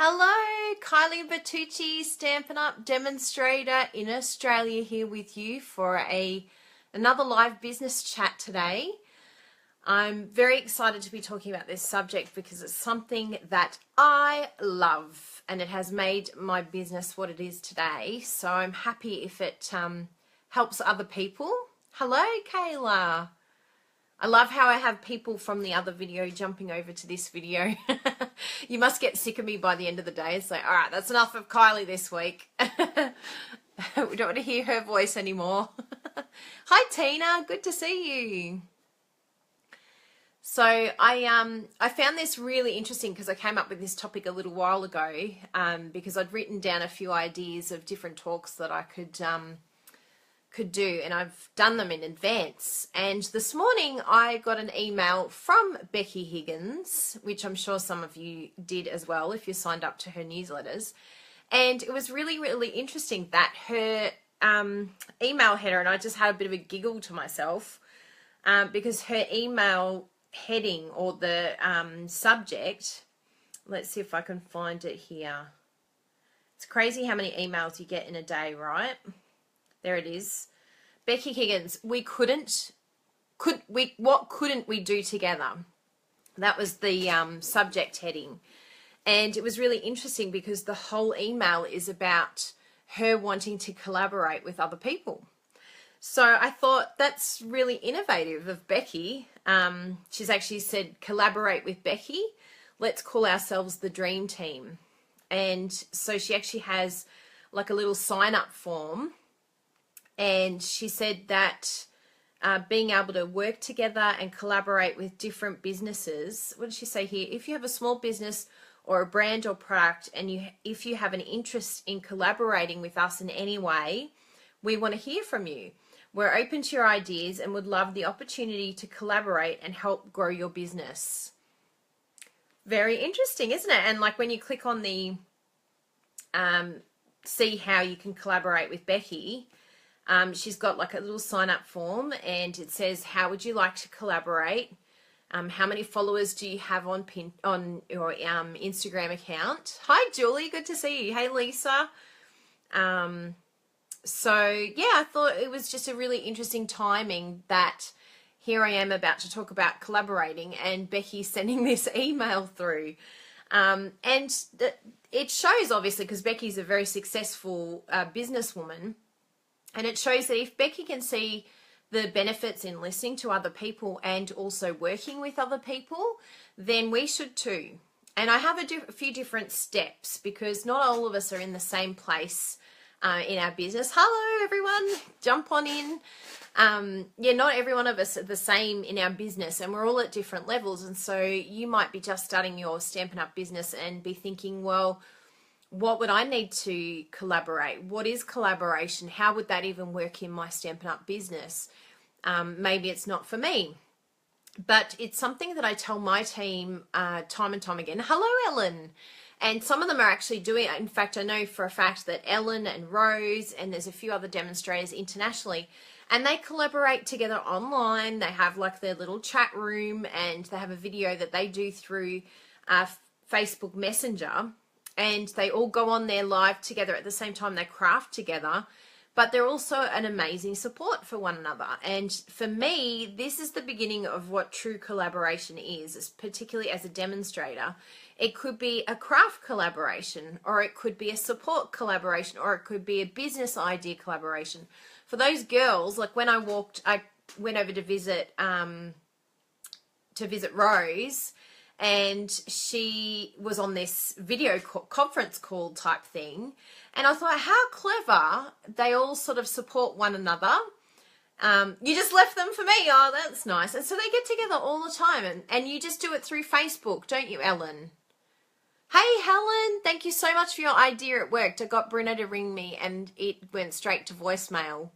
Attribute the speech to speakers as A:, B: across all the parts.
A: Hello, Kylie Bertucci, Stampin' Up! Demonstrator in Australia here with you for another live business chat today. I'm very excited to be talking about this subject because it's something that I love and it has made my business what it is today. So I'm happy if it helps other people. Hello, Kayla. I love how I have people from the other video jumping over to this video. You must get sick of me by the end of the day. It's like, all right, that's enough of Kylie this week. We don't want to hear her voice anymore. Hi, Tina. Good to see you. So I found this really interesting because I came up with this topic a little while ago because I'd written down a few ideas of different talks that I could do, and I've done them in advance. And this morning I got an email from Becky Higgins, which I'm sure some of you did as well if you signed up to her newsletters. And it was really, really interesting that her email header, and I just had a bit of a giggle to myself because her email heading or the subject, let's see if I can find it here. It's crazy how many emails you get in a day, right? There it is. Becky Higgins, what couldn't we do together? That was the subject heading. And it was really interesting because the whole email is about her wanting to collaborate with other people. So I thought that's really innovative of Becky. She's actually said, collaborate with Becky. Let's call ourselves the dream team. And so she actually has like a little sign up form. And she said that being able to work together and collaborate with different businesses. What did she say here? If you have a small business or a brand or product and if you have an interest in collaborating with us in any way, we want to hear from you. We're open to your ideas and would love the opportunity to collaborate and help grow your business. Very interesting, isn't it? And like when you click on the see how you can collaborate with Becky, she's got like a little sign up form and it says, how would you like to collaborate? How many followers do you have on your Instagram account? Hi, Julie. Good to see you. Hey, Lisa. So yeah, I thought it was just a really interesting timing that here I am about to talk about collaborating and Becky's sending this email through. And it shows obviously because Becky's a very successful businesswoman. And it shows that if Becky can see the benefits in listening to other people and also working with other people, then we should too. And I have a few different steps because not all of us are in the same place in our business. Hello, everyone. Jump on in. Yeah, not every one of us are the same in our business and we're all at different levels. And so you might be just starting your Stampin' Up! Business and be thinking, well, what would I need to collaborate? What is collaboration? How would that even work in my Stampin' Up! Business? Maybe it's not for me. But it's something that I tell my team time and time again. Hello, Ellen. And some of them are actually doing it. In fact, I know for a fact that Ellen and Rose, and there's a few other demonstrators internationally, and they collaborate together online. They have like their little chat room and they have a video that they do through Facebook Messenger. And they all go on there live together at the same time. They craft together, but they're also an amazing support for one another. And for me, this is the beginning of what true collaboration is, particularly as a demonstrator. It could be a craft collaboration, or it could be a support collaboration, or it could be a business idea collaboration. For those girls, like when I went over to visit Rose, and she was on this video conference call type thing. And I thought, how clever. They all sort of support one another. You just left them for me. Oh, that's nice. And so they get together all the time. And you just do it through Facebook, don't you, Ellen? Hey, Helen. Thank you so much for your idea. It worked. I got Bruna to ring me and it went straight to voicemail.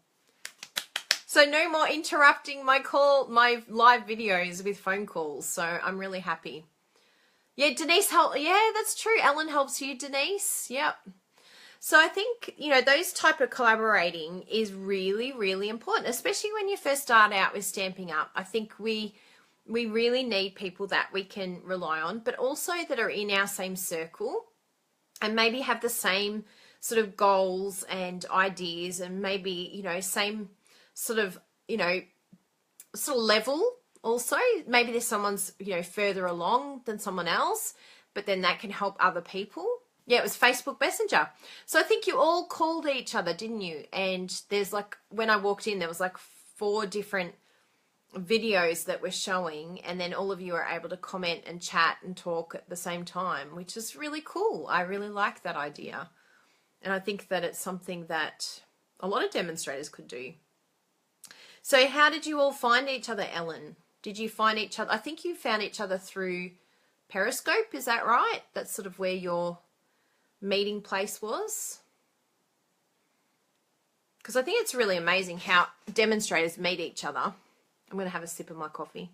A: So no more interrupting my live videos with phone calls. So I'm really happy. Yeah, Denise help. Yeah, that's true. Ellen helps you, Denise. Yep. So I think, those type of collaborating is really, really important, especially when you first start out with Stamping Up. I think we really need people that we can rely on, but also that are in our same circle. and maybe have the same sort of goals and ideas, and maybe, you know, same sort of, you know, sort of level also. Maybe there's someone's, you know, further along than someone else, but then that can help other people. Yeah, it was Facebook Messenger. So I think you all called each other, didn't you? And there's like, when I walked in, there was like 4 different videos that were showing, and then all of you are able to comment and chat and talk at the same time, which is really cool. I really like that idea. And I think that it's something that a lot of demonstrators could do. So how did you all find each other, Ellen? Did you find each other? I think you found each other through Periscope, is that right? That's sort of where your meeting place was? Because I think it's really amazing how demonstrators meet each other. I'm going to have a sip of my coffee.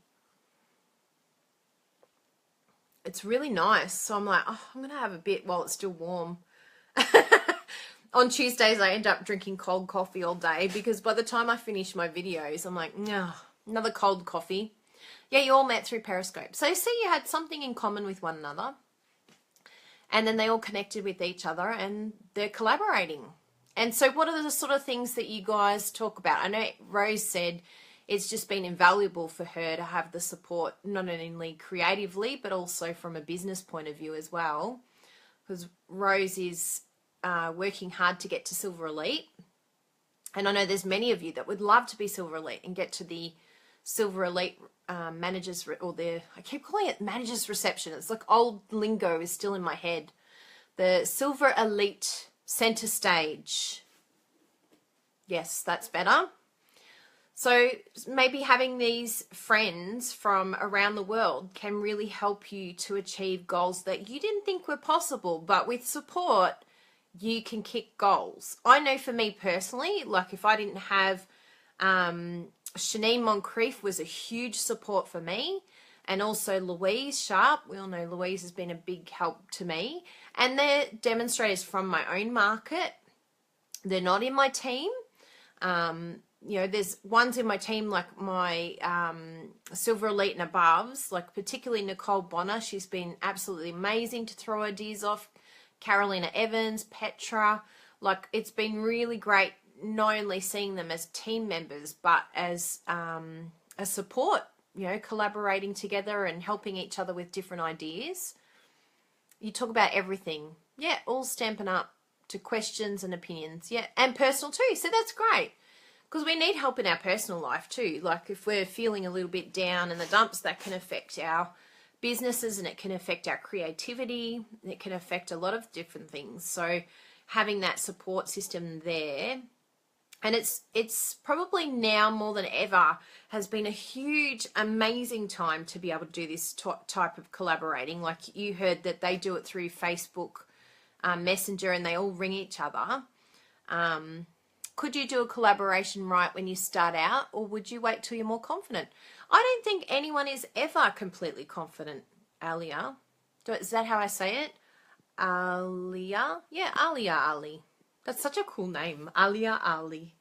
A: It's really nice. So I'm like, oh, I'm going to have a bit while it's still warm. On Tuesdays, I end up drinking cold coffee all day because by the time I finish my videos, I'm like, no, another cold coffee. Yeah, you all met through Periscope. So see, you had something in common with one another. And then they all connected with each other and they're collaborating. And so what are the sort of things that you guys talk about? I know Rose said it's just been invaluable for her to have the support, not only creatively, but also from a business point of view as well. Because Rose is working hard to get to Silver Elite. And I know there's many of you that would love to be Silver Elite and get to the Silver Elite managers, or I keep calling it managers reception. It's like old lingo is still in my head. The Silver Elite center stage. Yes, that's better. So maybe having these friends from around the world can really help you to achieve goals that you didn't think were possible, but with support, you can kick goals. I know for me personally, like if I didn't have Shanine Moncrief was a huge support for me, and also Louise Sharp. We all know Louise has been a big help to me, and they're demonstrators from my own market. They're not in my team. You know, there's ones in my team like my Silver Elite and aboves, like particularly Nicole Bonner. She's been absolutely amazing to throw ideas off. Carolina Evans, Petra, like it's been really great not only seeing them as team members, but as a support, you know, collaborating together and helping each other with different ideas. You talk about everything. Yeah, all stamping up to questions and opinions. Yeah, and personal too. So that's great because we need help in our personal life too. Like if we're feeling a little bit down in the dumps, that can affect our businesses and it can affect our creativity. It can affect a lot of different things. So having that support system there, and it's probably now more than ever has been a huge, amazing time to be able to do this type of collaborating. Like you heard that they do it through Facebook Messenger and they all ring each other. Could you do a collaboration right when you start out, or would you wait till you're more confident? I don't think anyone is ever completely confident, Alia. Is that how I say it? Alia? Yeah, Alia Ali. That's such a cool name. Alia Ali.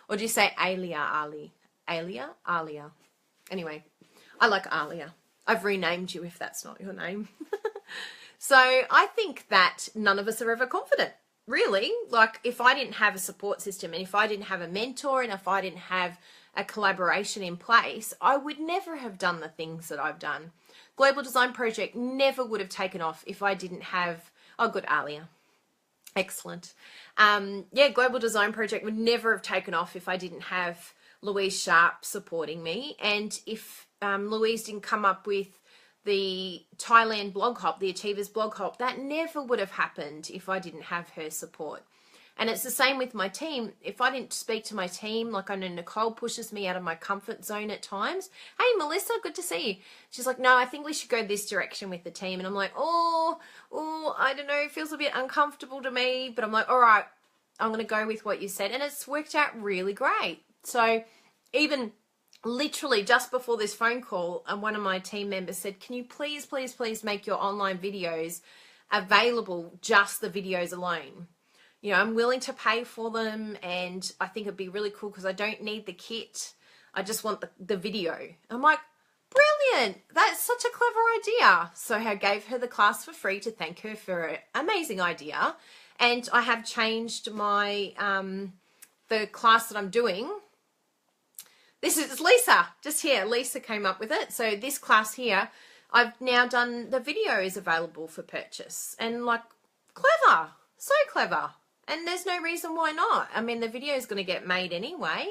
A: Or do you say Alia Ali? Alia? Alia. Anyway, I like Alia. I've renamed you if that's not your name. So I think that none of us are ever confident. Really, like if I didn't have a support system and if I didn't have a mentor and if I didn't have a collaboration in place, I would never have done the things that I've done. Global Design Project never would have taken off if I didn't have, oh good, Alia. Excellent. Yeah, Global Design Project would never have taken off if I didn't have Louise Sharp supporting me. And if Louise didn't come up with the Thailand blog hop, the Achievers blog hop, that never would have happened if I didn't have her support. And it's the same with my team. If I didn't speak to my team, like I know Nicole pushes me out of my comfort zone at times. Hey, Melissa, good to see you. She's like, no, I think we should go this direction with the team. And I'm like, oh, I don't know. It feels a bit uncomfortable to me. But I'm like, all right, I'm going to go with what you said. And it's worked out really great. So even literally just before this phone call, one of my team members said, can you please make your online videos available, just the videos alone? You know, I'm willing to pay for them, and I think it'd be really cool because I don't need the kit. I just want the video. I'm like, Brilliant. That's such a clever idea. So I gave her the class for free to thank her for an amazing idea. And I have changed my, the class that I'm doing. This is Lisa, just here. Lisa came up with it. So this class here, I've now done, the video is available for purchase. And like, clever, so clever. And there's no reason why not. I mean, the video is going to get made anyway.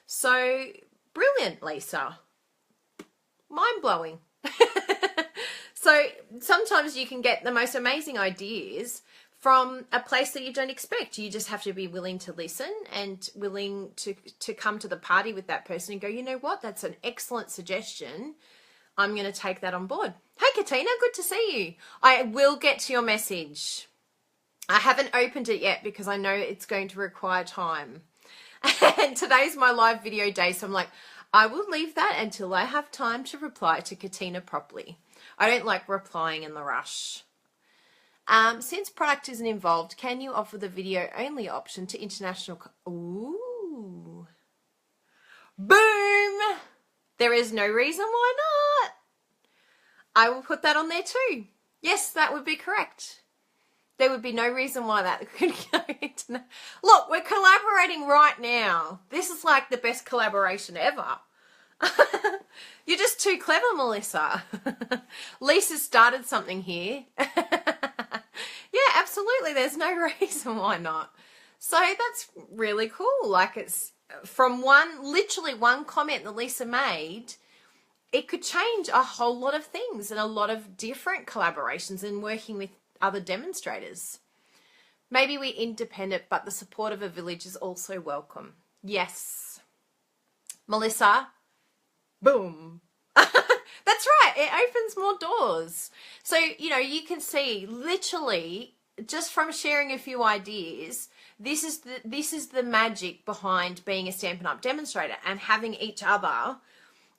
A: So brilliant, Lisa. Mind-blowing. So sometimes you can get the most amazing ideas from a place that you don't expect. You just have to be willing to listen and willing to come to the party with that person and go, you know what, that's an excellent suggestion. I'm going to take that on board. Hey, Katina, good to see you. I will get to your message. I haven't opened it yet because I know it's going to require time. And today's my live video day, so I'm like, I will leave that until I have time to reply to Katina properly. I don't like replying in the rush. Since product isn't involved, can you offer the video only option to international? Ooh. Boom! There is no reason why not. I will put that on there too. Yes, that would be correct. There would be no reason why that could go into... Look, we're collaborating right now. This is like the best collaboration ever. You're just too clever, Melissa. Lisa started something here. Yeah, absolutely. There's no reason why not. So that's really cool. Like, it's from literally one comment that Lisa made, it could change a whole lot of things and a lot of different collaborations and working with other demonstrators. Maybe we're independent, but the support of a village is also welcome. Yes. Melissa, boom. That's right. It opens more doors. So, you know, you can see literally just from sharing a few ideas, this is the magic behind being a Stampin' Up! Demonstrator and having each other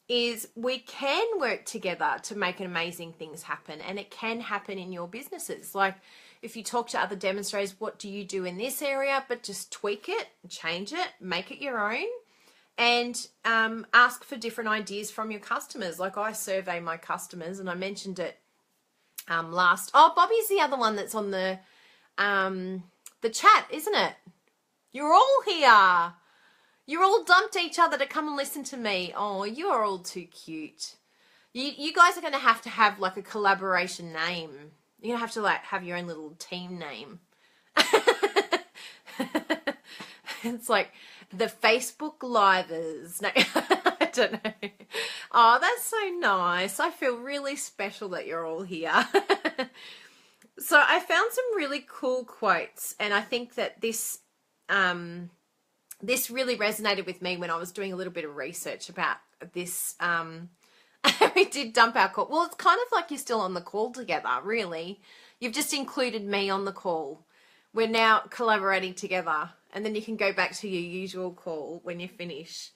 A: is we can work together to make amazing things happen, and it can happen in your businesses. Like if you talk to other demonstrators, what do you do in this area? But just tweak it, change it, make it your own, and ask for different ideas from your customers. Like I survey my customers, and I mentioned it last. Oh, Bobby's the other one that's on the chat, isn't it? You're all here. You're all dumped each other to come and listen to me. Oh, you are all too cute. You guys are going to have like a collaboration name. You're going to have to like have your own little team name. It's like the Facebook Livers. No, I don't know. Oh, that's so nice. I feel really special that you're all here. So I found some really cool quotes, and I think that this really resonated with me when I was doing a little bit of research about this. We did dump our call. Well, it's kind of like you're still on the call together, really. You've just included me on the call. We're now collaborating together, and then you can go back to your usual call when you finish.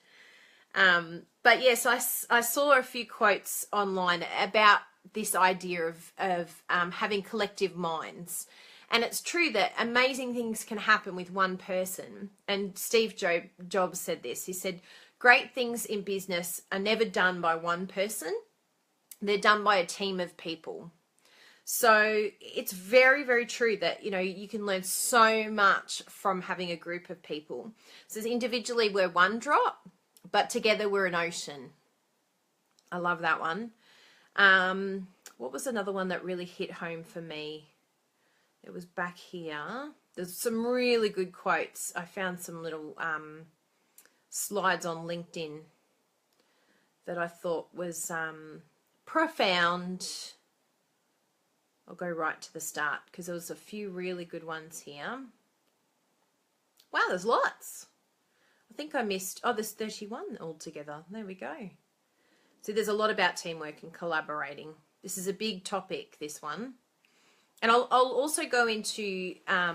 A: But yes, I saw a few quotes online about this idea of having collective minds. And it's true that amazing things can happen with one person. And Steve Jobs said this. He said, great things in business are never done by one person. They're done by a team of people. So it's very, very true that, you know, you can learn so much from having a group of people. So individually we're one drop, but together we're an ocean. I love that one. What was another one that really hit home for me? It was back here. There's some really good quotes. I found some little slides on LinkedIn that I thought was profound. I'll go right to the start because there was a few really good ones here. Wow, there's lots. I think I missed, oh, there's 31 altogether. There we go. So there's a lot about teamwork and collaborating. This is a big topic, this one. And I'll also go into a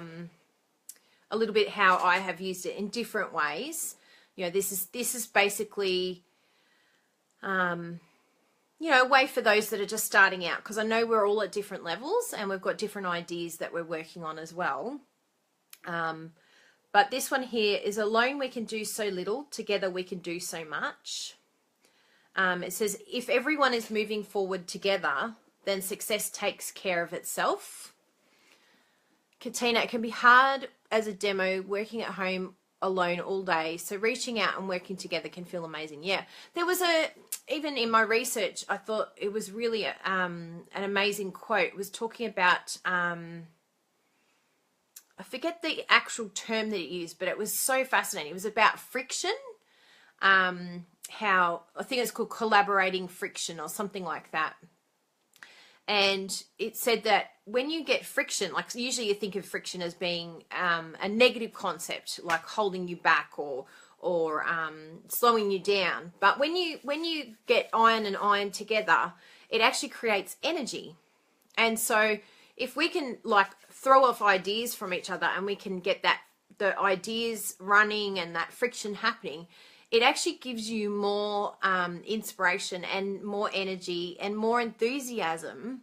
A: little bit how I have used it in different ways. You know, this is basically, you know, a way for those that are just starting out, because I know we're all at different levels and we've got different ideas that we're working on as well. But this one here is alone we can do so little, together we can do so much. It says, if everyone is moving forward together, then success takes care of itself. Katina, it can be hard as a demo working at home alone all day, so reaching out and working together can feel amazing. Yeah, there was even in my research, I thought it was really an amazing quote. It was talking about, I forget the actual term that it used, but it was so fascinating. It was about friction, how, I think it's called collaborating friction or something like that. And it said that when you get friction, like usually you think of friction as being a negative concept, like holding you back or slowing you down. But when you get iron and iron together, it actually creates energy. And so if we can like throw off ideas from each other and we can get the ideas running and that friction happening, it actually gives you more inspiration and more energy and more enthusiasm,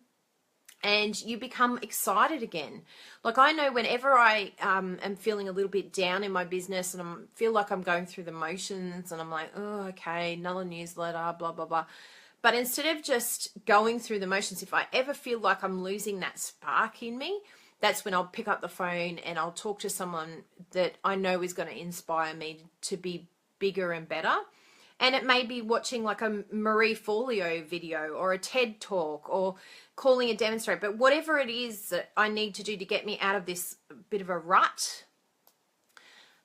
A: and you become excited again. Like I know whenever I am feeling a little bit down in my business and I feel like I'm going through the motions and I'm like, oh, okay, another newsletter, blah, blah, blah. But instead of just going through the motions, if I ever feel like I'm losing that spark in me, that's when I'll pick up the phone and I'll talk to someone that I know is going to inspire me to be bigger and better. And it may be watching like a Marie Forleo video or a TED talk or calling a demonstrator, but whatever it is that I need to do to get me out of this bit of a rut.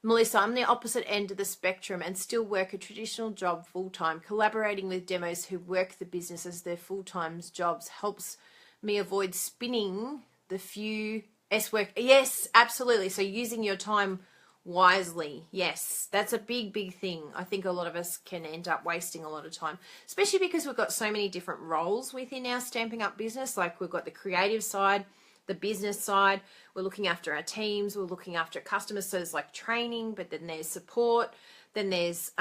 A: Melissa, I'm the opposite end of the spectrum and still work a traditional job full-time. Collaborating with demos who work the business as their full-time jobs helps me avoid spinning the few S-work. Yes, absolutely. So using your time wisely. Yes, that's a big thing. I think a lot of us can end up wasting a lot of time, especially because we've got so many different roles within our Stamping Up business. Like we've got the creative side, the business side, we're looking after our teams, we're looking after customers. So there's like training, but then there's support, then there's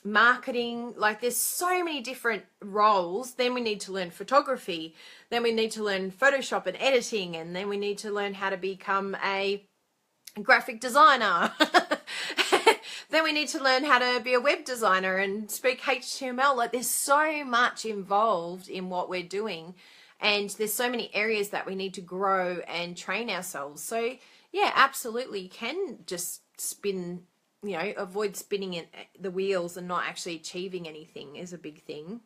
A: marketing. Like there's so many different roles. Then we need to learn photography, then we need to learn Photoshop and editing, and then we need to learn how to become a graphic designer. Then we need to learn how to be a web designer and speak HTML. Like there's so much involved in what we're doing, and there's so many areas that we need to grow and train ourselves. So yeah, absolutely, you can just spin, you know, avoid spinning the wheels and not actually achieving anything is a big thing.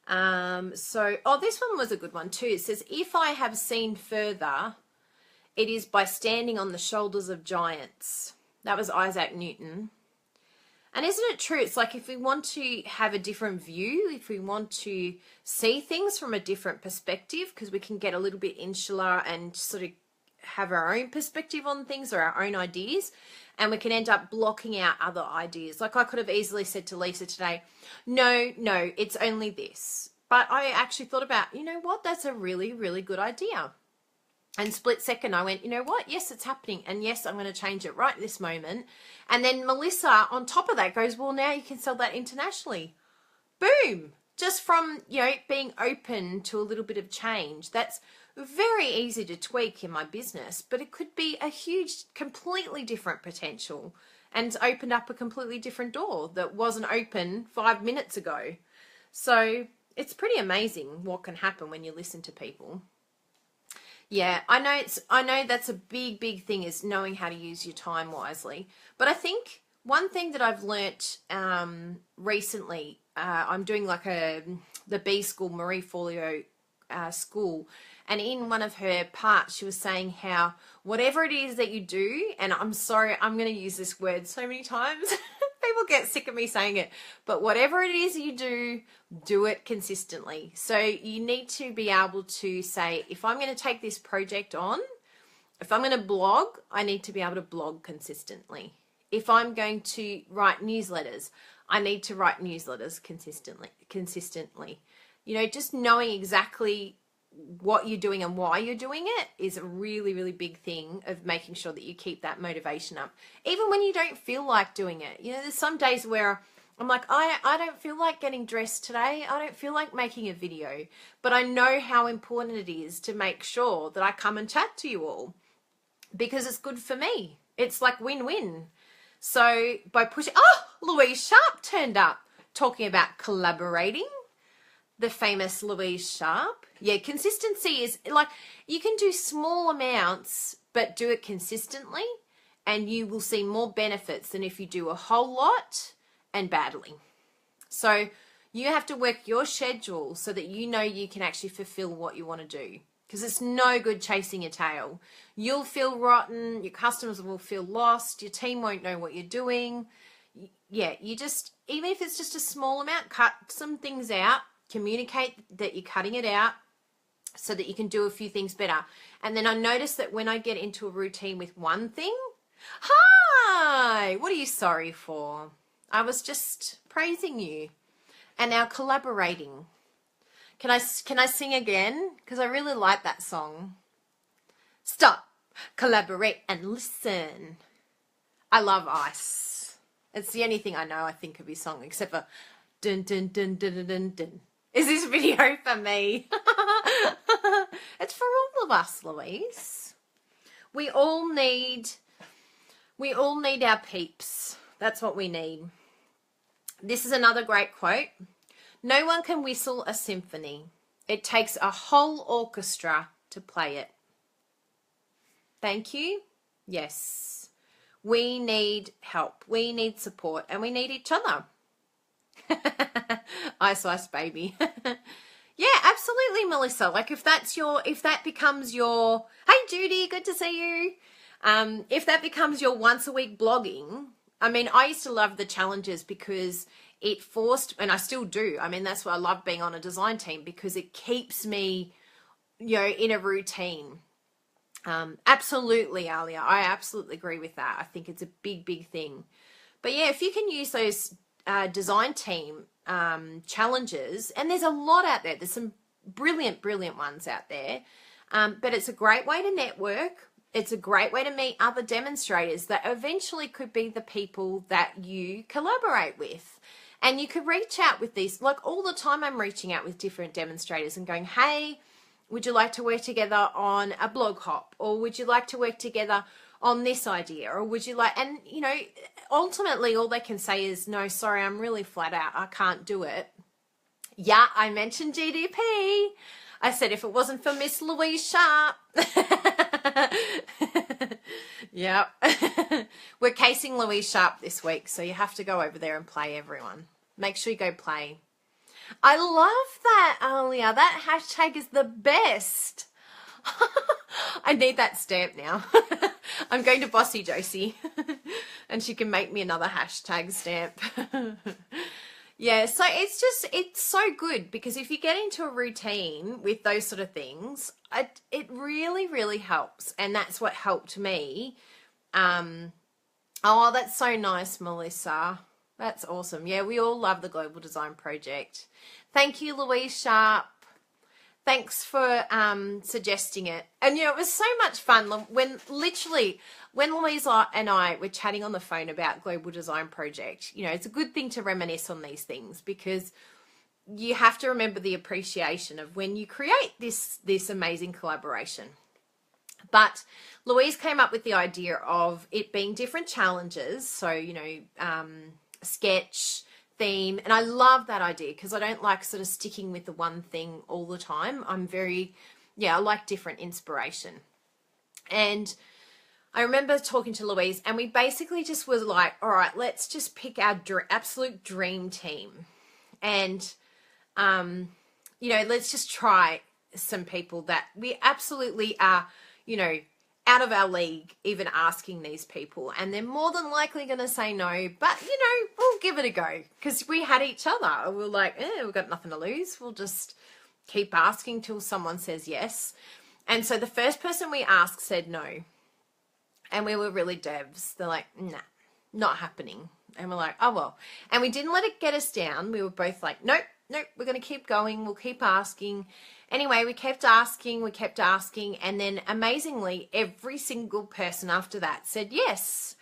A: This one was a good one too. It says, if I have seen further, it is by standing on the shoulders of giants. That was Isaac Newton. And isn't it true? It's like if we want to have a different view, if we want to see things from a different perspective, because we can get a little bit insular and sort of have our own perspective on things or our own ideas, and we can end up blocking out other ideas. Like I could have easily said to Lisa today, no, it's only this. But I actually thought about, you know what, that's a really good idea. And split second, I went, you know what? Yes, it's happening. And yes, I'm going to change it right this moment. And then Melissa, on top of that, goes, well, now you can sell that internationally. Boom. Just from, you know, being open to a little bit of change. That's very easy to tweak in my business, but it could be a huge, completely different potential and opened up a completely different door that wasn't open 5 minutes ago. So it's pretty amazing what can happen when you listen to people. Yeah, I know that's a big thing, is knowing how to use your time wisely. But I think one thing that I've learnt recently, I'm doing like the B School, Marie Forleo school, and in one of her parts, she was saying how whatever it is that you do, and I'm sorry, I'm going to use this word so many times. People get sick of me saying it, but whatever it is you do it consistently. So you need to be able to say, if I'm going to take this project on, if I'm going to blog, I need to be able to blog consistently. If I'm going to write newsletters, I need to write newsletters consistently. You know, just knowing exactly what you're doing and why you're doing it is a really big thing of making sure that you keep that motivation up. Even when you don't feel like doing it. You know, there's some days where I'm like, I don't feel like getting dressed today. I don't feel like making a video. But I know how important it is to make sure that I come and chat to you all, because it's good for me. It's like win-win. So by pushing, Louise Sharp turned up. talking about collaborating, the famous Louise Sharp. Yeah, consistency is like, you can do small amounts, but do it consistently, and you will see more benefits than if you do a whole lot and badly. So you have to work your schedule so that you know you can actually fulfill what you want to do. Because it's no good chasing your tail. You'll feel rotten, your customers will feel lost, your team won't know what you're doing. Yeah, you just, even if it's just a small amount, cut some things out, communicate that you're cutting it out so that you can do a few things better. And then I notice that when I get into a routine with one thing, hi, what are you sorry for? I was just praising you. And now collaborating. Can I sing again? Because I really like that song. Stop, collaborate, and listen. I love Ice. It's the only thing I know I think of his song, except for dun dun dun dun dun dun dun. Is this video for me? It's for all of us, Louise. We all need our peeps. That's what we need. This is another great quote. No one can whistle a symphony. It takes a whole orchestra to play it. Thank you. Yes. We need help. We need support, and we need each other. Ice, ice, baby. Yeah, absolutely, Melissa. Like if that becomes your, hey Judy, good to see you. If that becomes your once a week blogging, I mean, I used to love the challenges because it forced, and I still do. I mean, that's why I love being on a design team, because it keeps me, in a routine. Absolutely, Alia. I absolutely agree with that. I think it's a big, big thing. But yeah, if you can use those design team challenges, and there's a lot out there. There's some brilliant, brilliant ones out there. But it's a great way to network. It's a great way to meet other demonstrators that eventually could be the people that you collaborate with. And you could reach out with these, like all the time I'm reaching out with different demonstrators and going, hey, would you like to work together on a blog hop? Or would you like to work together on this idea? Or would you like, and ultimately all they can say is, no, sorry, I'm really flat out. I can't do it. Yeah, I mentioned GDP. I said, if it wasn't for Miss Louise Sharp. Yep. We're casing Louise Sharp this week, so you have to go over there and play, everyone. Make sure you go play. I love that, Alia. That hashtag is the best. I need that stamp now. I'm going to Bossy Josie and she can make me another hashtag stamp. Yeah, so it's so good, because if you get into a routine with those sort of things, it really, really helps. And that's what helped me. Oh, that's so nice, Melissa. That's awesome. Yeah, we all love the Global Design Project. Thank you, Louise Sharp. Thanks for suggesting it. And, it was so much fun when Louise and I were chatting on the phone about Global Design Project. It's a good thing to reminisce on these things, because you have to remember the appreciation of when you create this amazing collaboration. But Louise came up with the idea of it being different challenges. So, sketch, theme. And I love that idea, because I don't like sort of sticking with the one thing all the time. I like different inspiration. And I remember talking to Louise, and we basically just was like, all right, let's just pick our absolute dream team. And, let's just try some people that we absolutely are, out of our league, even asking these people. And they're more than likely going to say no, but, we'll give it a go, because we had each other. We're like, we've got nothing to lose. We'll just keep asking till someone says yes. And so the first person we asked said no. And we were really devs. They're like, nah, not happening. And we're like, oh, well. And we didn't let it get us down. We were both like, nope, we're going to keep going. We'll keep asking. Anyway, we kept asking. And then amazingly, every single person after that said yes.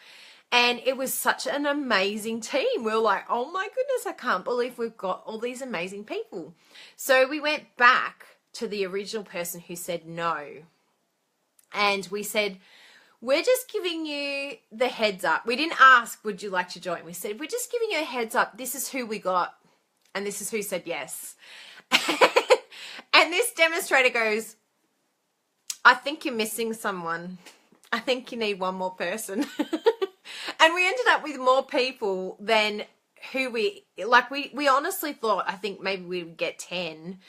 A: And it was such an amazing team. We were like, oh my goodness, I can't believe we've got all these amazing people. So we went back to the original person who said no. And we said, we're just giving you the heads up. We didn't ask, would you like to join? We said, we're just giving you a heads up. This is who we got. And this is who said yes. And this demonstrator goes, I think you're missing someone. I think you need one more person. And we ended up with more people than who we honestly thought, I think maybe we would get 10.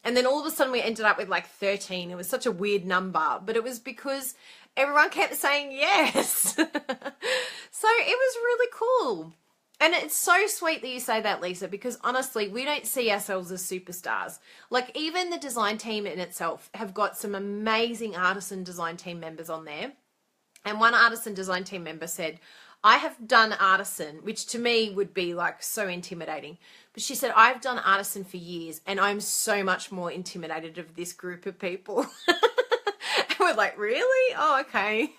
A: And then all of a sudden we ended up with like 13. It was such a weird number, but it was because everyone kept saying yes. So it was really cool. And it's so sweet that you say that, Lisa, because honestly, we don't see ourselves as superstars. Like, even the design team in itself have got some amazing artisan design team members on there. And one artisan design team member said, I have done artisan, which to me would be like so intimidating. But she said, I've done artisan for years and I'm so much more intimidated of this group of people. We're like, really? Oh, okay.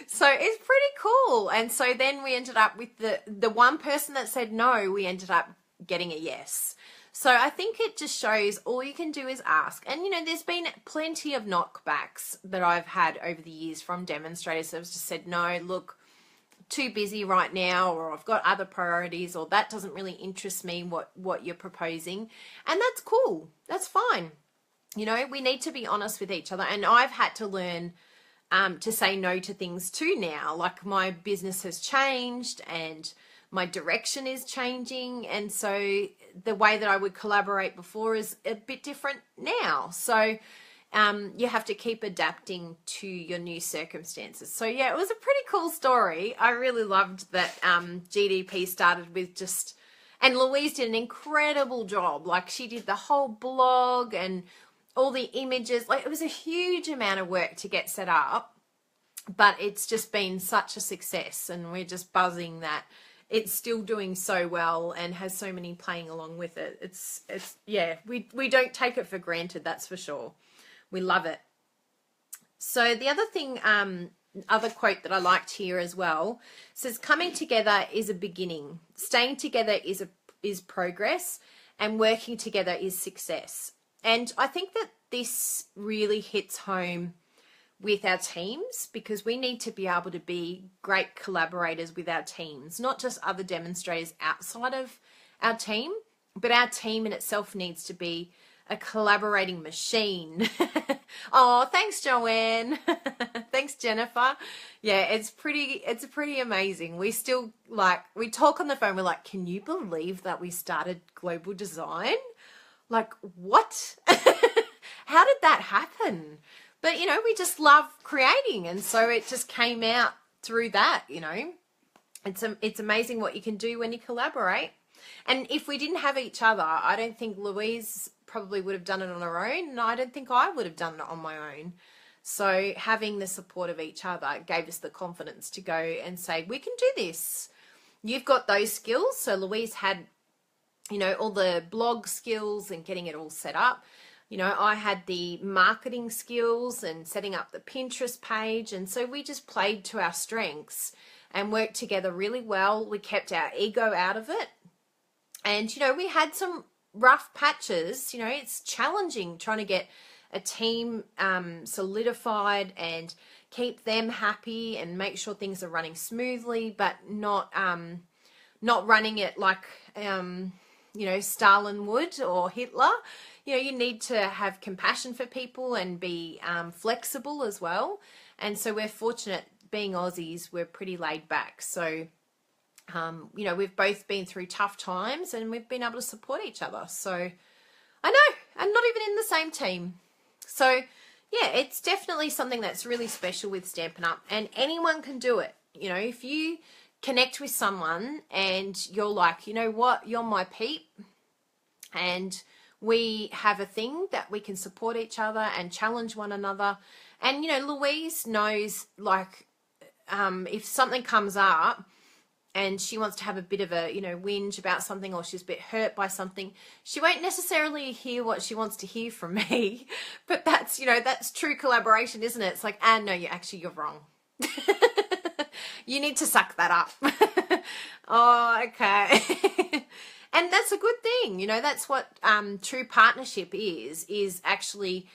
A: So it's pretty cool. And so then we ended up with the one person that said no, we ended up getting a yes. So I think it just shows all you can do is ask. And, you know, there's been plenty of knockbacks that I've had over the years from demonstrators that have just said, no, look, too busy right now, or I've got other priorities, or that doesn't really interest me, what you're proposing. And that's cool. That's fine. You know, we need to be honest with each other. And I've had to learn to say no to things too now. Like, my business has changed and my direction is changing. And so the way that I would collaborate before is a bit different now. So you have to keep adapting to your new circumstances. So yeah, it was a pretty cool story. I really loved that GDP started with just, and Louise did an incredible job. Like, she did the whole blog and all the images. Like, it was a huge amount of work to get set up, but it's just been such a success, and we're just buzzing that it's still doing so well and has so many playing along with it. It's yeah, we don't take it for granted, that's for sure. We love it. So the other thing, other quote that I liked here as well, says, coming together is a beginning, staying together is progress, and working together is success. And I think that this really hits home with our teams, because we need to be able to be great collaborators with our teams, not just other demonstrators outside of our team, but our team in itself needs to be a collaborating machine. Oh, thanks, Joanne. Thanks, Jennifer. Yeah, it's pretty amazing. We still, like, we talk on the phone, we're like, can you believe that we started Global Design? Like, what? How did that happen? But, you know, we just love creating, and so it just came out through that, you know. It's amazing what you can do when you collaborate. And if we didn't have each other, I don't think Louise probably would have done it on her own, and I don't think I would have done it on my own. So having the support of each other gave us the confidence to go and say, we can do this. You've got those skills. So Louise had, you know, all the blog skills and getting it all set up. You know, I had the marketing skills and setting up the Pinterest page. And so we just played to our strengths and worked together really well. We kept our ego out of it. And, you know, we had some rough patches. You know, it's challenging trying to get a team solidified and keep them happy and make sure things are running smoothly, but not running it like, you know, Stalin would, or Hitler. You know, you need to have compassion for people and be flexible as well. And so we're fortunate, being Aussies, we're pretty laid back. So, you know, we've both been through tough times and we've been able to support each other. So I know, and not even in the same team. So yeah, it's definitely something that's really special with Stampin' Up, and anyone can do it. You know, if you connect with someone and you're like, you know what, you're my peep, and we have a thing that we can support each other and challenge one another. And, you know, Louise knows, like, if something comes up and she wants to have a bit of a, you know, whinge about something, or she's a bit hurt by something, she won't necessarily hear what she wants to hear from me. But that's, you know, that's true collaboration, isn't it? It's like, no, you're wrong. You need to suck that up. Oh, okay. And that's a good thing. You know, that's what true partnership is actually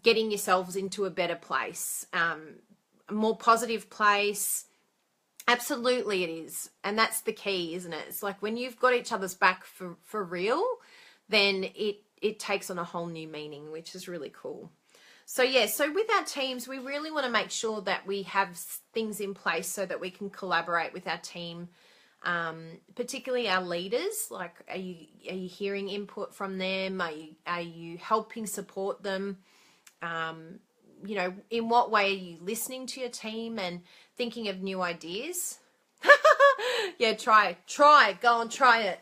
A: getting yourselves into a better place, a more positive place, Absolutely it is. And that's the key, isn't it? It's like when you've got each other's back for real, then it takes on a whole new meaning, which is really cool. So yeah, so with our teams, we really want to make sure that we have things in place so that we can collaborate with our team, particularly our leaders. Like, are you hearing input from them? Are you helping support them? You know, in what way are you listening to your team and thinking of new ideas? Yeah, go and try it.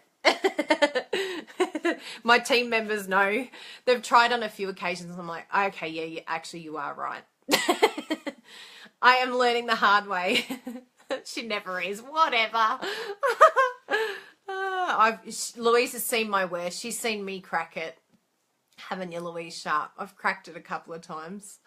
A: My team members know. They've tried on a few occasions. I'm like, okay, yeah, you are right. I am learning the hard way. She never is. Whatever. Louise has seen my worst. She's seen me crack it. Haven't you, Louise Sharp? I've cracked it a couple of times.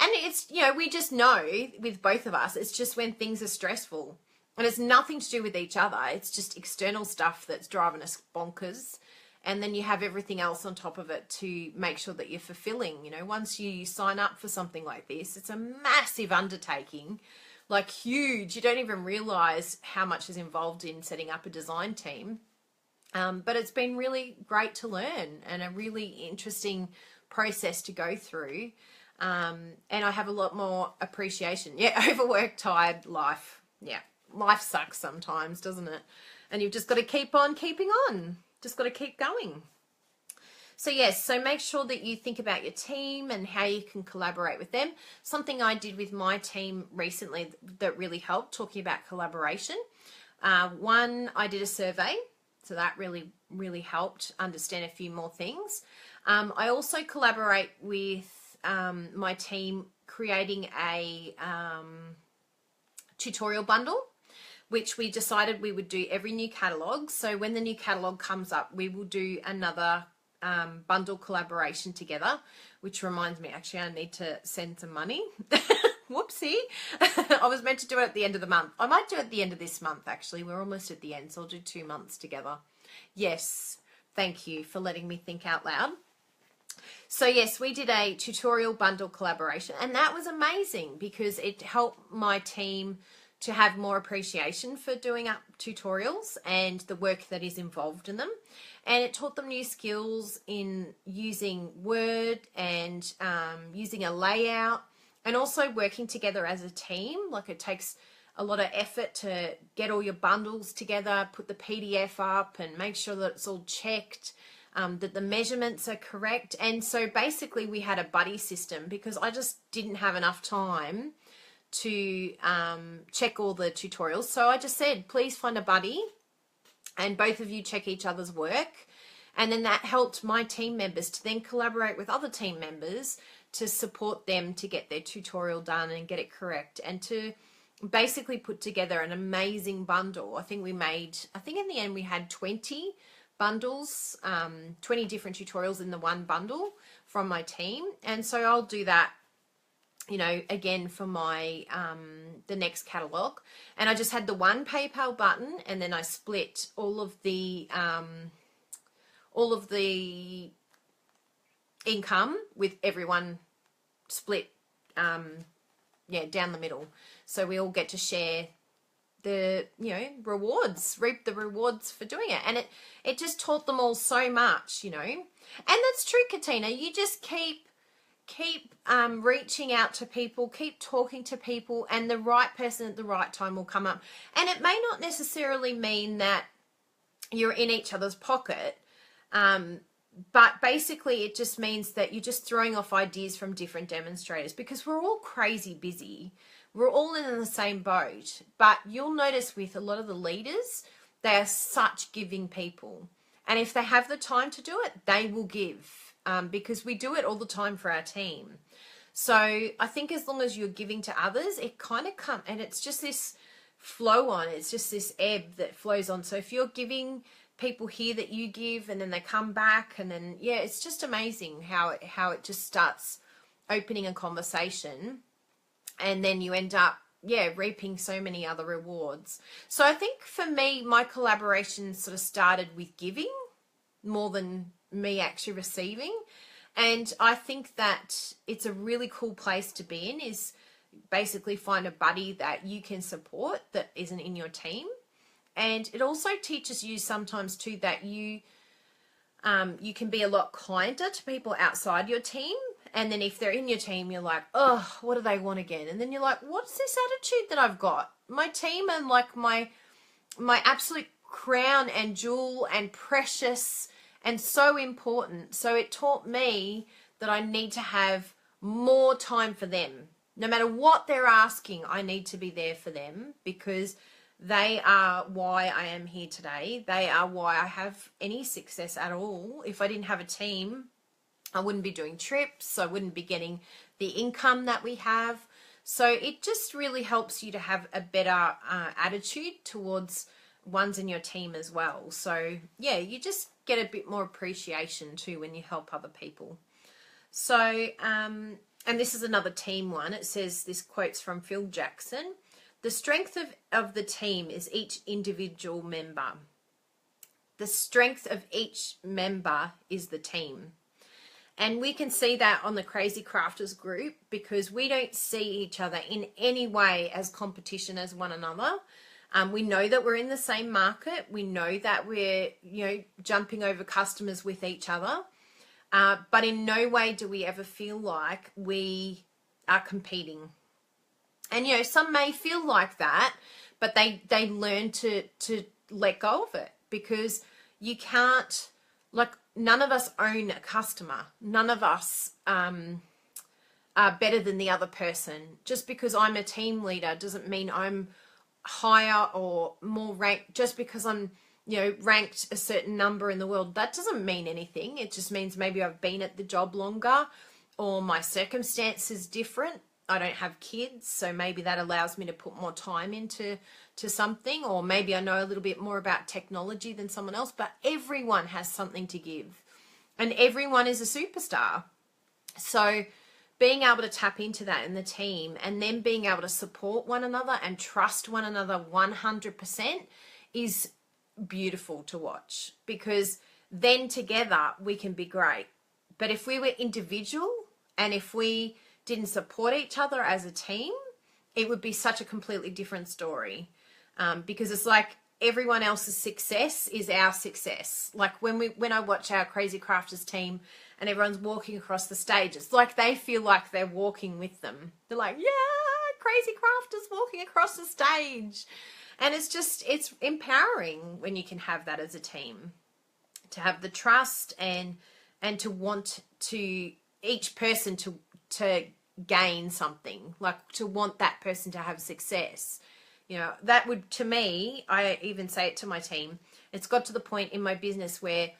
A: And it's, you know, we just know with both of us, it's just when things are stressful. And it's nothing to do with each other. It's just external stuff that's driving us bonkers. And then you have everything else on top of it to make sure that you're fulfilling. You know, once you sign up for something like this, it's a massive undertaking, like huge. You don't even realize how much is involved in setting up a design team. But it's been really great to learn and a really interesting process to go through. And I have a lot more appreciation. Yeah, overworked, tired, life. Yeah, life sucks sometimes, doesn't it? And you've just got to keep on keeping on. Just got to keep going. So yes, so make sure that you think about your team and how you can collaborate with them. Something I did with my team recently that really helped, talking about collaboration. One, I did a survey. So that really, really helped understand a few more things. I also collaborate with my team creating a tutorial bundle, which we decided we would do every new catalogue. So when the new catalogue comes up, we will do another bundle collaboration together, which reminds me, actually, I need to send some money. Whoopsie. I was meant to do it at the end of the month. I might do it at the end of this month, actually. We're almost at the end, so I'll do 2 months together. Yes, thank you for letting me think out loud. So yes, we did a tutorial bundle collaboration, and that was amazing because it helped my team to have more appreciation for doing up tutorials and the work that is involved in them. And it taught them new skills in using Word and using a layout, and also working together as a team. Like, it takes a lot of effort to get all your bundles together, put the PDF up and make sure that it's all checked, that the measurements are correct. And so basically we had a buddy system because I just didn't have enough time to check all the tutorials. So I just said, please find a buddy and both of you check each other's work. And then that helped my team members to then collaborate with other team members to support them to get their tutorial done and get it correct, and to basically put together an amazing bundle. I think in the end we had 20 bundles, 20 different tutorials in the one bundle from my team. And so I'll do that, you know, again for my the next catalog. And I just had the one PayPal button, and then I split all of the income with everyone split down the middle, so we all get to share the rewards, reap the rewards for doing it. And it just taught them all so much, you know. And that's true, Katina. You just keep reaching out to people, keep talking to people, and the right person at the right time will come up. And it may not necessarily mean that you're in each other's pocket, but basically it just means that you're just throwing off ideas from different demonstrators, because we're all crazy busy. We're all in the same boat. But you'll notice with a lot of the leaders, they are such giving people. And if they have the time to do it, they will give, because we do it all the time for our team. So I think as long as you're giving to others, it kind of comes, and it's just this flow on. It's just this ebb that flows on. So if you're giving, people hear that you give, and then they come back, and then it's just amazing how it just starts opening a conversation, and then you end up reaping so many other rewards. So I think for me, my collaboration sort of started with giving more than me actually receiving. And I think that it's a really cool place to be in, is basically find a buddy that you can support that isn't in your team. And it also teaches you sometimes too that you can be a lot kinder to people outside your team. And then if they're in your team, you're like, oh, what do they want again? And then you're like, what's this attitude that I've got? My team and like my absolute crown and jewel and precious and so important. So it taught me that I need to have more time for them. No matter what they're asking, I need to be there for them, because they are why I am here today. They are why I have any success at all. If I didn't have a team, I wouldn't be doing trips. I wouldn't be getting the income that we have. So it just really helps you to have a better attitude towards ones in your team as well. So yeah, you just get a bit more appreciation too when you help other people. So, and this is another team one. It says, this quote's from Phil Jackson: the strength of the team is each individual member. The strength of each member is the team. And we can see that on the Crazy Crafters group, because we don't see each other in any way as competition as one another. We know that we're in the same market. We know that we're, jumping over customers with each other. But in no way do we ever feel like we are competing. And, some may feel like that, but they learn to let go of it, because you can't, like, none of us own a customer. None of us are better than the other person. Just because I'm a team leader doesn't mean I'm higher or more ranked. Just because I'm, ranked a certain number in the world, that doesn't mean anything. It just means maybe I've been at the job longer, or my circumstance is different. I don't have kids, so maybe that allows me to put more time into something, or maybe I know a little bit more about technology than someone else, but everyone has something to give, and everyone is a superstar. So being able to tap into that in the team, and then being able to support one another and trust one another 100% is beautiful to watch, because then together we can be great. But if we were individual, and if we didn't support each other as a team, it would be such a completely different story. Because it's like everyone else's success is our success. Like when I watch our Crazy Crafters team and everyone's walking across the stage, it's like they feel like they're walking with them. They're like, yeah, Crazy Crafters walking across the stage. And it's empowering when you can have that as a team, to have the trust and to want to each person to gain something, like to want that person to have success. That would, to me, I even say it to my team, it's got to the point in my business where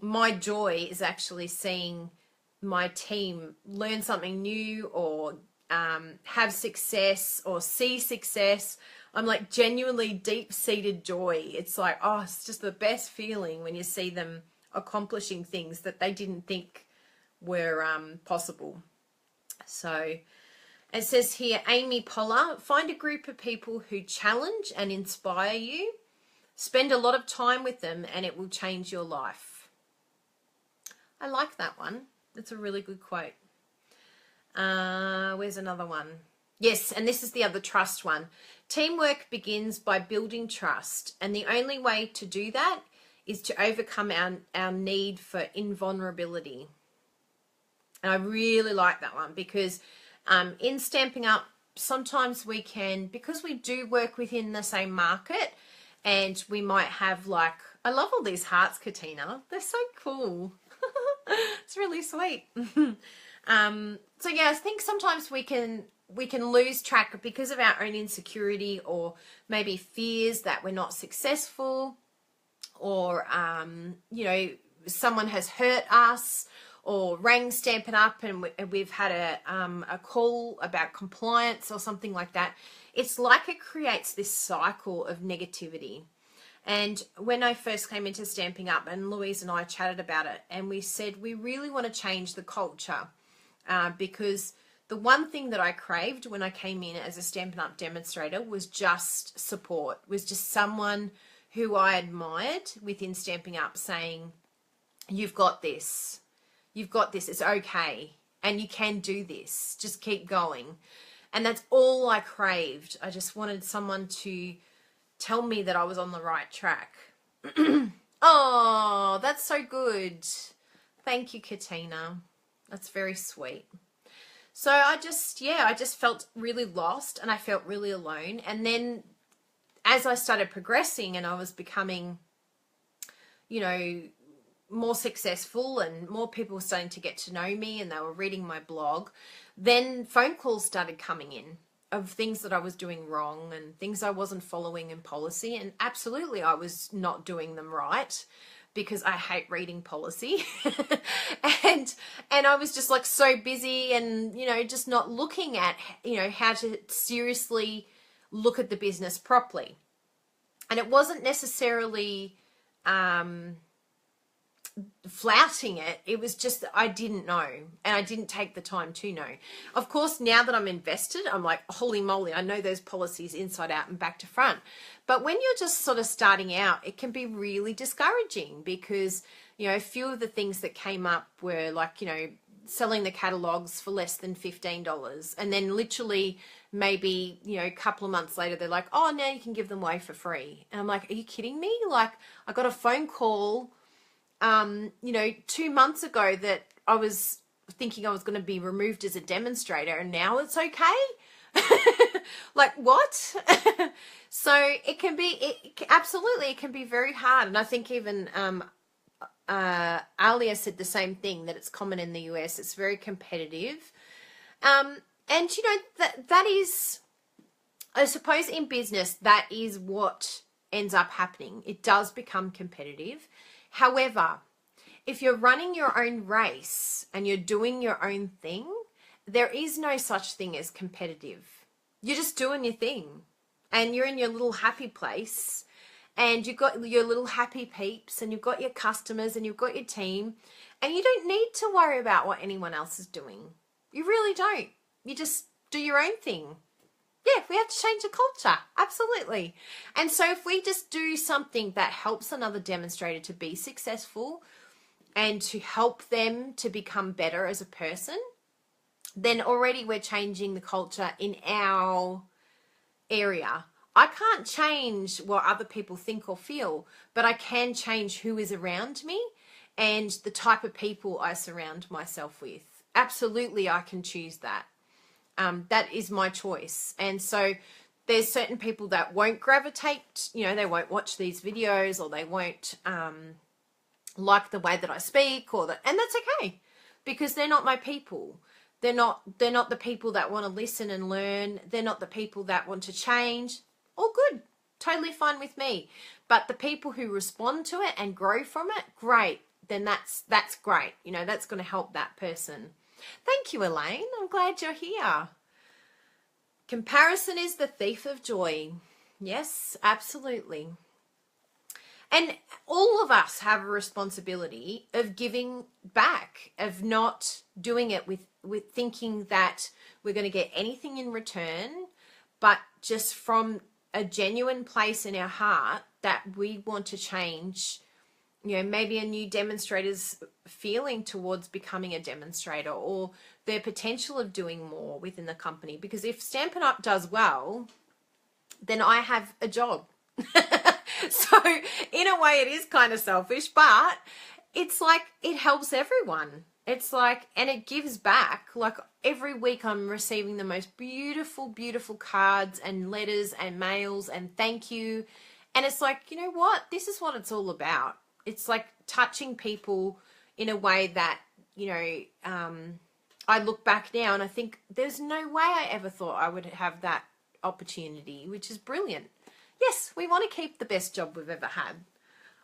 A: my joy is actually seeing my team learn something new, or have success, or see success. I'm like genuinely deep-seated joy. It's like, oh, it's just the best feeling when you see them accomplishing things that they didn't think were possible. So it says here, Amy Poller, find a group of people who challenge and inspire you. Spend a lot of time with them and it will change your life. I like that one. That's a really good quote. Where's another one? Yes, and this is the other trust one. Teamwork begins by building trust, and the only way to do that is to overcome our need for invulnerability. And I really like that one, because in Stamping Up, sometimes we can, because we do work within the same market, and we might have like, I love all these hearts, Katina. They're so cool. It's really sweet. So yeah, I think sometimes we can lose track because of our own insecurity, or maybe fears that we're not successful, or someone has hurt us, or rang Stampin' Up and we've had a call about compliance or something like that. It's like it creates this cycle of negativity. And when I first came into Stamping Up, and Louise and I chatted about it, and we said we really want to change the culture, because the one thing that I craved when I came in as a Stampin' Up demonstrator was just support, was just someone who I admired within Stamping Up saying, you've got this, it's okay, and you can do this, just keep going. And that's all I craved. I just wanted someone to tell me that I was on the right track. Oh, that's so good. Thank you, Katina. That's very sweet. So I just felt really lost and I felt really alone. And then as I started progressing and I was becoming, you know, more successful and more people were starting to get to know me and they were reading my blog, then phone calls started coming in of things that I was doing wrong and things I wasn't following in policy. And absolutely, I was not doing them right because I hate reading policy. and I was just like so busy and, you know, just not looking at, you know, how to seriously look at the business properly. And it wasn't necessarily flouting it. It was just that I didn't know and I didn't take the time to know. Of course, now that I'm invested, I'm like, holy moly, I know those policies inside out and back to front. But when you're just sort of starting out, it can be really discouraging because, you know, a few of the things that came up were like, you know, selling the catalogs for less than $15. And then literally maybe, you know, a couple of months later, they're like, oh, now you can give them away for free. And I'm like, are you kidding me? Like, I got a phone call you know, 2 months ago that I was thinking I was going to be removed as a demonstrator and now it's okay. Like what? So it can be, absolutely, it can be very hard. And I think even Alia said the same thing, that it's common in the US. It's very competitive. And you know, that is, I suppose in business, that is what ends up happening. It does become competitive. However, if you're running your own race and you're doing your own thing, there is no such thing as competitive. You're just doing your thing and you're in your little happy place and you've got your little happy peeps and you've got your customers and you've got your team and you don't need to worry about what anyone else is doing. You really don't. You just do your own thing. Yeah, we have to change the culture. Absolutely. And so if we just do something that helps another demonstrator to be successful and to help them to become better as a person, then already we're changing the culture in our area. I can't change what other people think or feel, but I can change who is around me and the type of people I surround myself with. Absolutely, I can choose that. That is my choice. And so there's certain people that won't gravitate, you know, they won't watch these videos or they won't like the way that I speak or that, and that's okay because they're not my people. They're not the people that want to listen and learn. They're not the people that want to change. All good. Totally fine with me. But the people who respond to it and grow from it, great. Then that's great. You know, that's going to help that person. Thank you, Elaine. I'm glad you're here. Comparison is the thief of joy. Yes, absolutely. And all of us have a responsibility of giving back, of not doing it with thinking that we're going to get anything in return, but just from a genuine place in our heart that we want to change, you know, maybe a new demonstrator's feeling towards becoming a demonstrator or their potential of doing more within the company. Because if Stampin' Up does well, then I have a job. So in a way it is kind of selfish, but it's like it helps everyone. It's like, and it gives back. Like every week I'm receiving the most beautiful, beautiful cards and letters and mails and thank you. And it's like, you know what? This is what it's all about. It's like touching people in a way that, you know, I look back now and I think there's no way I ever thought I would have that opportunity, which is brilliant. Yes, we want to keep the best job we've ever had.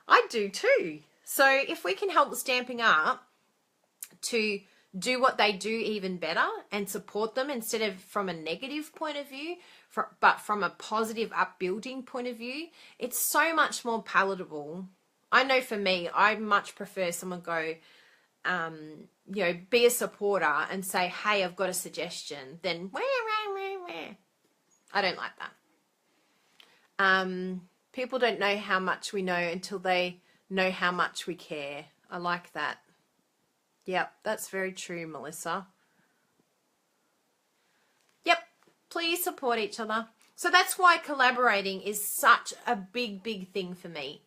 A: I do too. So if we can help Stamping Up to do what they do even better and support them instead of from a negative point of view, but from a positive upbuilding point of view, it's so much more palatable. I know for me, I much prefer someone go, you know, be a supporter and say, hey, I've got a suggestion, than I don't like that. People don't know how much we know until they know how much we care. I like that. Yep, that's very true, Melissa. Yep. please support each other. So that's why collaborating is such a big, big thing for me.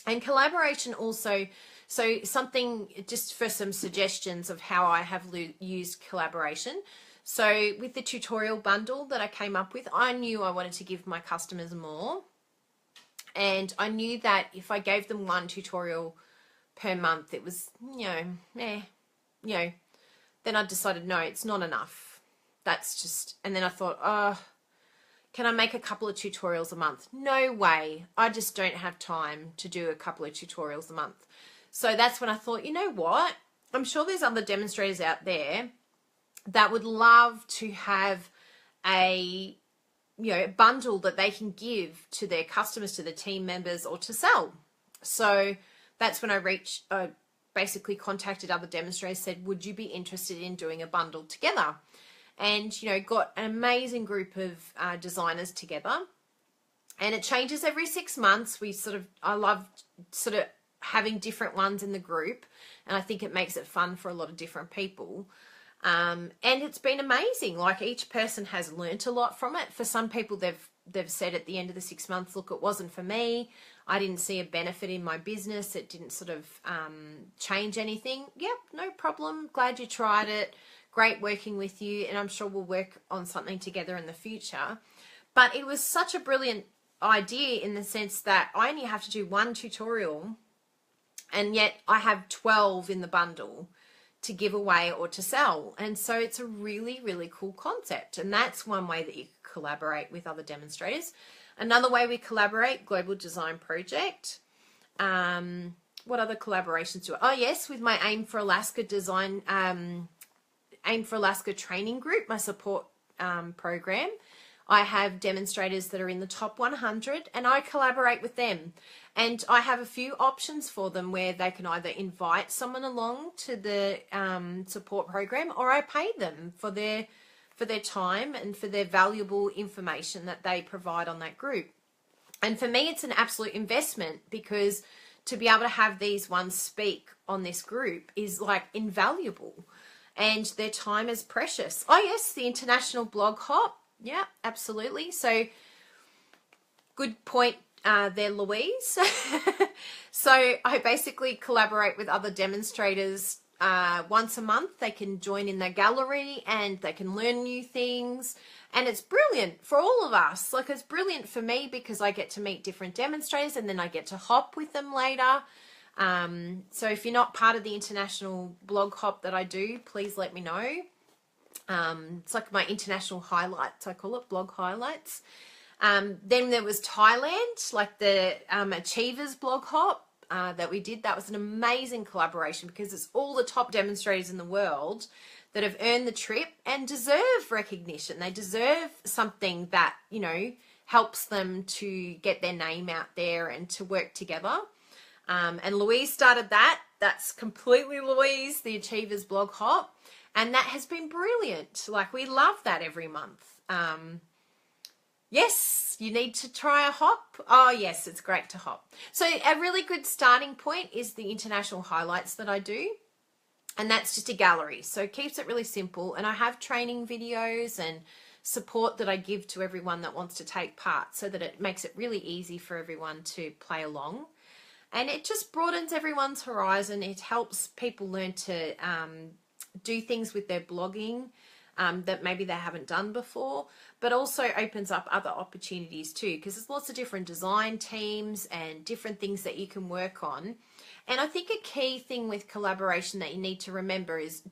A: And collaboration also, so something just for some suggestions of how I have used collaboration. So with the tutorial bundle that I came up with, I knew I wanted to give my customers more. And I knew that if I gave them one tutorial per month, it was, then I decided, no, it's not enough. That's just, and then I thought, oh, can I make a couple of tutorials a month? No way. I just don't have time to do a couple of tutorials a month. So that's when I thought, you know what? I'm sure there's other demonstrators out there that would love to have a bundle that they can give to their customers, to the team members, or to sell. So that's when I basically contacted other demonstrators, said, would you be interested in doing a bundle together? And, got an amazing group of designers together. And it changes every 6 months. I love sort of having different ones in the group. And I think it makes it fun for a lot of different people. And it's been amazing. Like, each person has learnt a lot from it. For some people, they've said at the end of the 6 months, look, it wasn't for me. I didn't see a benefit in my business. It didn't sort of change anything. Yep, no problem. Glad you tried it. Great working with you. And I'm sure we'll work on something together in the future. But it was such a brilliant idea in the sense that I only have to do one tutorial, and yet I have 12 in the bundle to give away or to sell. And so it's a really, really cool concept. And that's one way that you collaborate with other demonstrators. Another way we collaborate, Global Design Project. What other collaborations do I? Oh yes, with my Aim for Alaska training group, my support program. I have demonstrators that are in the top 100 and I collaborate with them. And I have a few options for them where they can either invite someone along to the support program, or I pay them for their time and for their valuable information that they provide on that group. And for me, it's an absolute investment, because to be able to have these ones speak on this group is like invaluable, and their time is precious. Oh yes, the International Blog Hop. Yeah, absolutely. So good point there, Louise. So I basically collaborate with other demonstrators once a month. They can join in their gallery and they can learn new things. And it's brilliant for all of us. Like, it's brilliant for me because I get to meet different demonstrators and then I get to hop with them later. So if you're not part of the International Blog Hop that I do, please let me know. It's like my international highlights, I call it, blog highlights. Then there was Thailand, like the Achievers Blog Hop that we did. That was an amazing collaboration because it's all the top demonstrators in the world that have earned the trip and deserve recognition. They deserve something that, helps them to get their name out there and to work together. And Louise started that. That's completely Louise, the Achievers Blog Hop. And that has been brilliant. Like, we love that every month. Yes, you need to try a hop. Oh, yes, it's great to hop. So a really good starting point is the international highlights that I do. And that's just a gallery. So it keeps it really simple. And I have training videos and support that I give to everyone that wants to take part, so that it makes it really easy for everyone to play along. And it just broadens everyone's horizon. It helps people learn to do things with their blogging that maybe they haven't done before, but also opens up other opportunities too, because there's lots of different design teams and different things that you can work on. And I think a key thing with collaboration that you need to remember is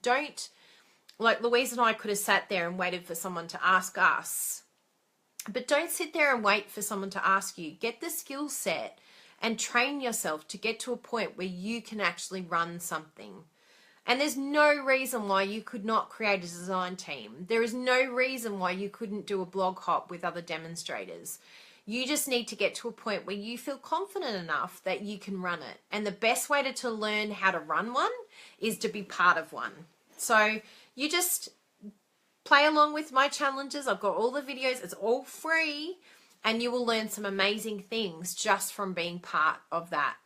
A: like Louise and I could have sat there and waited for someone to ask us, but don't sit there and wait for someone to ask you. Get the skill set and train yourself to get to a point where you can actually run something. And there's no reason why you could not create a design team. There is no reason why you couldn't do a blog hop with other demonstrators. You just need to get to a point where you feel confident enough that you can run it. And the best way to learn how to run one is to be part of one. So you just play along with my challenges. I've got all the videos. It's all free. And you will learn some amazing things just from being part of that.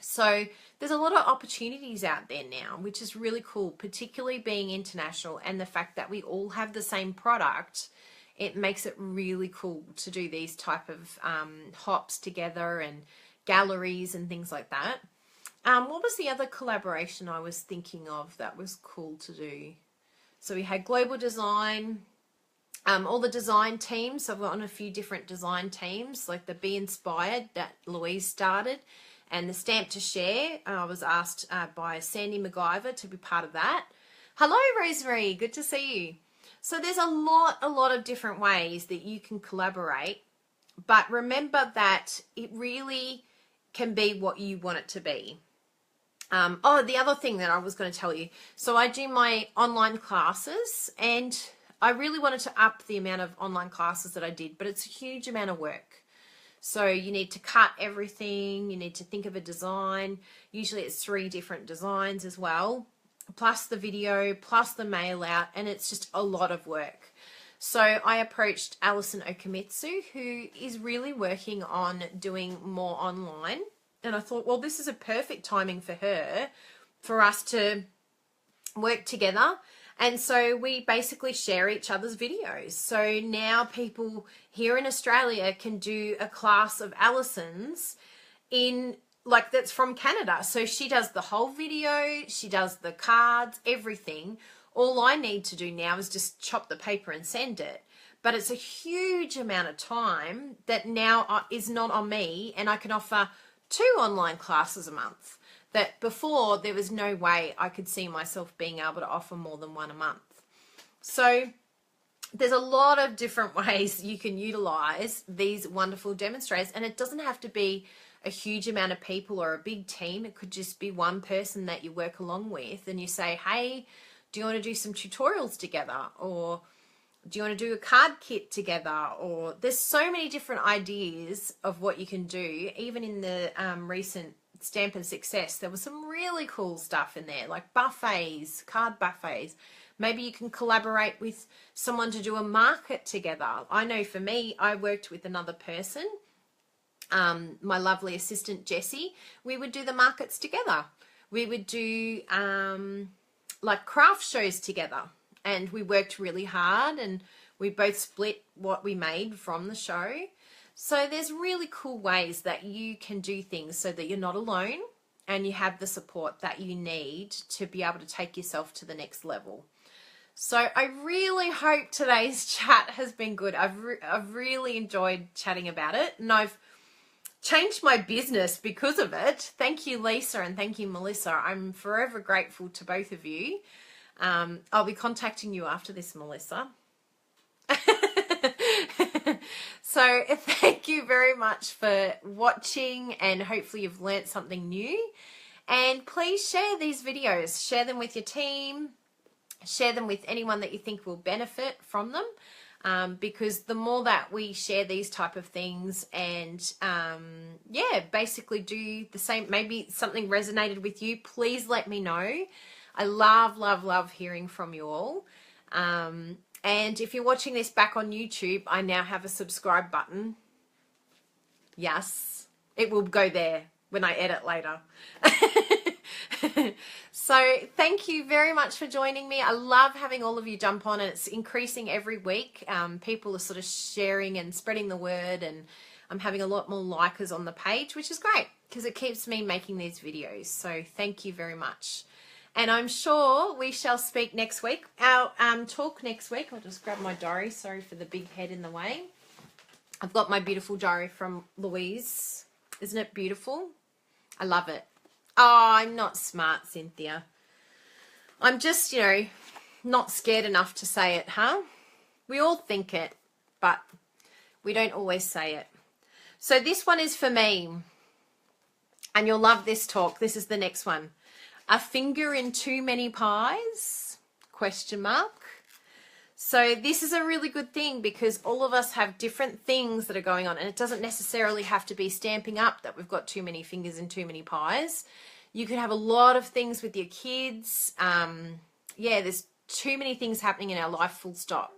A: So there's a lot of opportunities out there now, which is really cool, particularly being international, and the fact that we all have the same product it makes it really cool to do these type of hops together and galleries and things like that. What was the other collaboration I was thinking of that was cool to do? So we had global design, all the design teams. So I've got on a few different design teams, like the Be Inspired that Louise started, and the Stamp to Share. I was asked by Sandy MacGyver to be part of that. Hello, Rosemary. Good to see you. So there's a lot of different ways that you can collaborate, but remember that it really can be what you want it to be. The other thing that I was going to tell you. So I do my online classes, and I really wanted to up the amount of online classes that I did, but it's a huge amount of work. So you need to cut everything. You need to think of a design. Usually it's 3 different designs as well, plus the video, plus the mail out, and it's just a lot of work. So I approached Alison Okamitsu, who is really working on doing more online. And I thought, well, this is a perfect timing for her, for us to work together. And so we basically share each other's videos. So now people here in Australia can do a class of Alison's that's from Canada. So she does the whole video, she does the cards, everything. All I need to do now is just chop the paper and send it. But it's a huge amount of time that now is not on me, and I can offer 2 online classes a month. That before there was no way I could see myself being able to offer more than 1 a month. So there's a lot of different ways you can utilize these wonderful demonstrators, and it doesn't have to be a huge amount of people or a big team. It could just be one person that you work along with, and you say, hey, do you want to do some tutorials together? Or do you want to do a card kit together? Or there's so many different ideas of what you can do. Even in the recent Stamp and Success, there was some really cool stuff in there, like buffets, card buffets. Maybe you can collaborate with someone to do a market together. I know for me, I worked with another person, my lovely assistant Jessie. We would do the markets together. We would do like craft shows together, and we worked really hard, and we both split what we made from the show. So there's really cool ways that you can do things so that you're not alone and you have the support that you need to be able to take yourself to the next level. So I really hope today's chat has been good. I've really enjoyed chatting about it, and I've changed my business because of it. Thank you, Lisa, and thank you, Melissa. I'm forever grateful to both of you. I'll be contacting you after this, Melissa. So thank you very much for watching, and hopefully you've learnt something new. And please share these videos. Share them with your team. Share them with anyone that you think will benefit from them. Because the more that we share these type of things and basically do the same, maybe something resonated with you, please let me know. I love hearing from you all. And if you're watching this back on YouTube, I now have a subscribe button. Yes, it will go there when I edit later. So thank you very much for joining me. I love having all of you jump on, and it's increasing every week. People are sort of sharing and spreading the word, and I'm having a lot more likers on the page, which is great because it keeps me making these videos. So thank you very much. And I'm sure we shall speak next week. Our talk next week, I'll just grab my diary. Sorry for the big head in the way. I've got my beautiful diary from Louise. Isn't it beautiful? I love it. Oh, I'm not smart, Cynthia. I'm just, not scared enough to say it, huh? We all think it, but we don't always say it. So this one is for me. And you'll love this talk. This is the next one. A finger in too many pies? Question mark. So this is a really good thing because all of us have different things that are going on, and it doesn't necessarily have to be Stamping Up that we've got too many fingers in too many pies. You could have a lot of things with your kids. There's too many things happening in our life, full stop.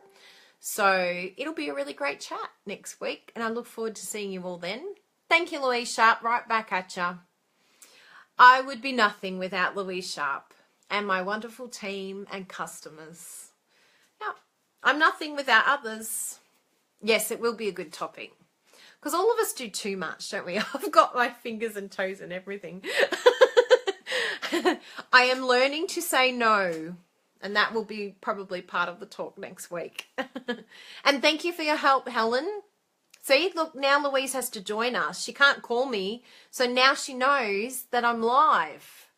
A: So it'll be a really great chat next week, and I look forward to seeing you all then. Thank you, Louise Sharp. Right back at ya. I would be nothing without Louise Sharp and my wonderful team and customers. Yeah, I'm nothing without others. Yes, it will be a good topic. Because all of us do too much, don't we? I've got my fingers and toes and everything. I am learning to say no. And that will be probably part of the talk next week. And thank you for your help, Helen. See, look, now Louise has to join us. She can't call me. So now she knows that I'm live.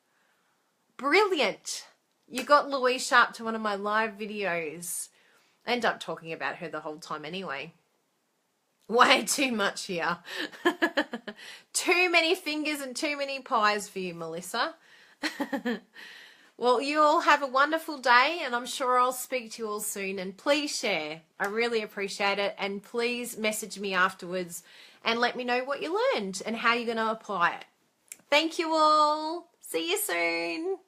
A: Brilliant. You got Louise Sharp to one of my live videos. I end up talking about her the whole time anyway. Way too much here. Too many fingers and too many pies for you, Melissa. Well, you all have a wonderful day, and I'm sure I'll speak to you all soon. And please share. I really appreciate it. And please message me afterwards and let me know what you learned and how you're going to apply it. Thank you all. See you soon.